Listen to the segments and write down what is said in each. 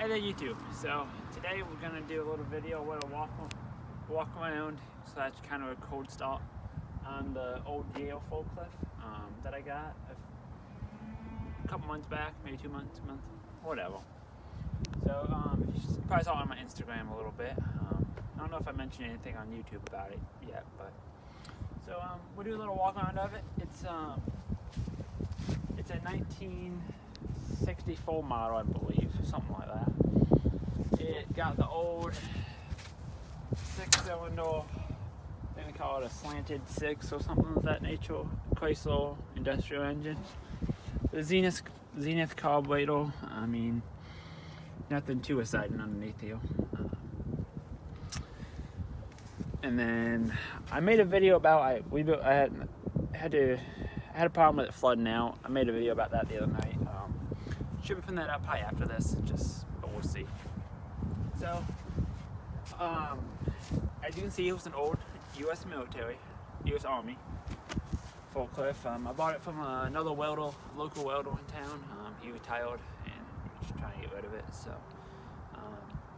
Hey there YouTube. So today we're gonna do a little video where I walk around / kind of a cold start on the old Yale forklift that I got a couple months back, maybe 2 months, whatever. So you probably saw it on my Instagram a little bit. I don't know if I mentioned anything on YouTube about it yet, but so we'll do a little walk around of it. It's a 1964 model, I believe, something like that. It got the old 6-cylinder, they call it a slanted 6 or something of that nature, Chrysler industrial engine. The Zenith carburetor, I mean, nothing too exciting underneath here. And then I made a video about I had a problem with it flooding out. I made a video about that the other night. Should be putting that up probably after this, but we'll see. So, as you can see, it was an old U.S. military, U.S. Army forklift. I bought it from another local welder in town. He retired and was trying to get rid of it. So,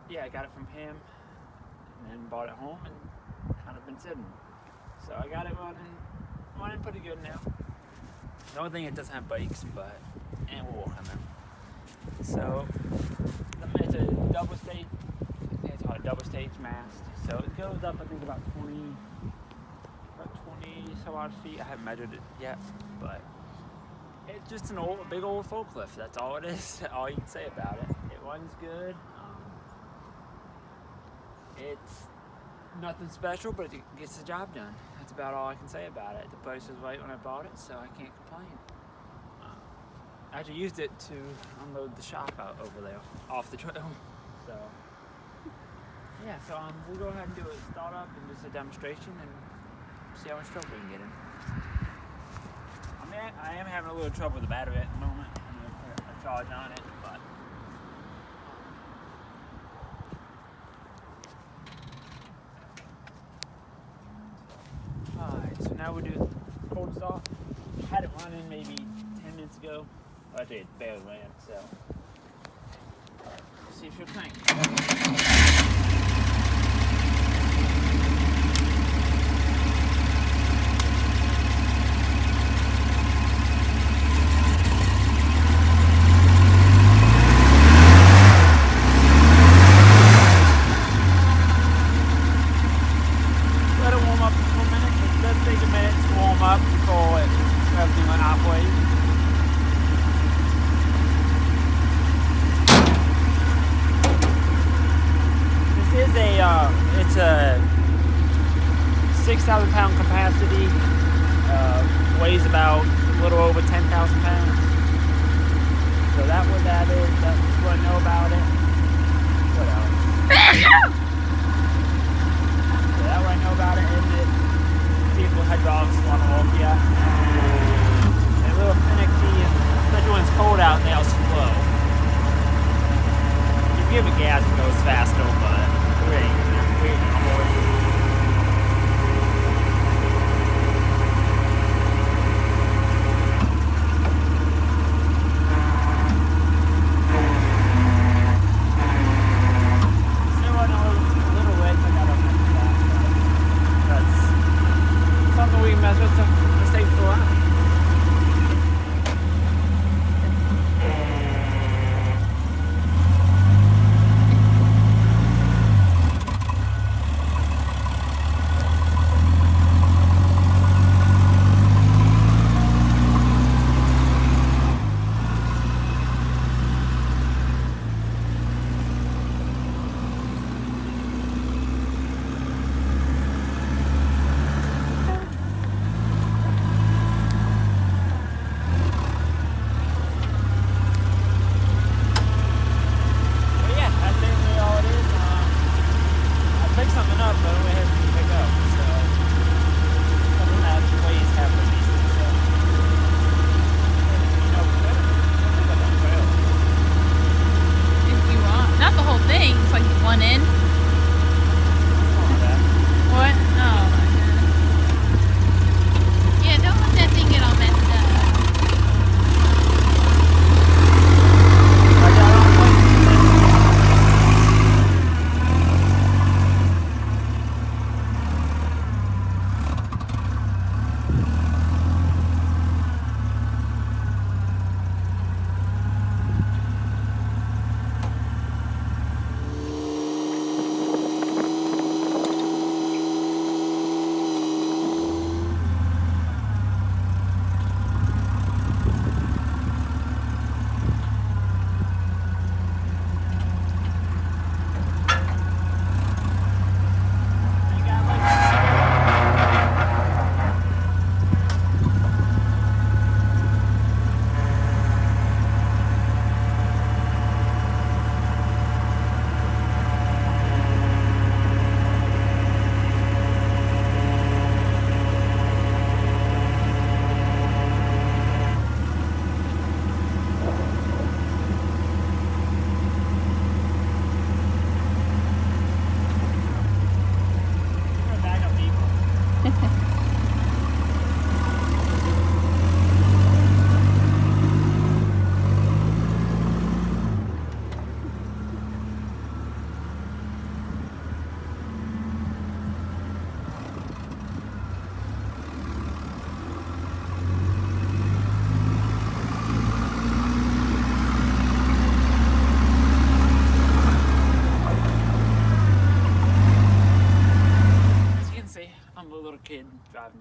yeah, I got it from him and then brought it home and kind of been sitting. So I got it running pretty good now. The only thing, it doesn't have brakes, and we'll work on them. So it's a double stage. I think it's called a double stage mast. So it goes up, I think, about 20 some odd feet. I haven't measured it yet, but it's just a big old forklift. That's all it is. All you can say about it. It runs good. It's nothing special, but it gets the job done. That's about all I can say about it. The price was right when I bought it, so I can't complain. I actually used it to unload the shop out over there, off the trail. So, yeah, so we'll go ahead and do a startup and just a demonstration and see how much trouble we can get in. I am having a little trouble with the battery at the moment. I'm going to put a charge on it, but alright, so now we'll do cold start. Had it running maybe 10 minutes ago. I did barely ran, so see if you'll think. Let it warm up for a minute. It does take a minute to warm up before everything went halfway. It's a 6,000 pound capacity, weighs about a little over 10,000 pounds. So that's what that is. That's what I know about it. What else? So that's what I know about it. And see if the hydraulics want to work yet. They're a little finicky, especially when it's cold out, they'll slow. You give it gas, it goes faster, but wait.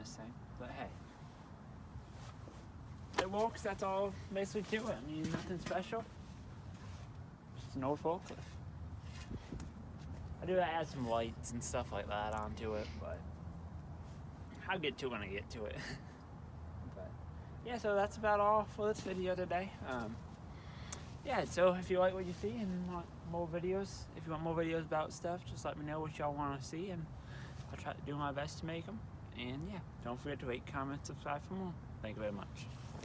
this thing, but hey. It works, that's all basically to it. I mean, nothing special. Just an old forklift. I do add some lights and stuff like that onto it, but I'll get to it when I get to it. But yeah, so that's about all for this video today. Yeah, so if you like what you see and want more videos, if you want more videos about stuff, just let me know what y'all want to see, and I'll try to do my best to make them. And yeah, don't forget to rate, comment, subscribe for more. Thank you very much.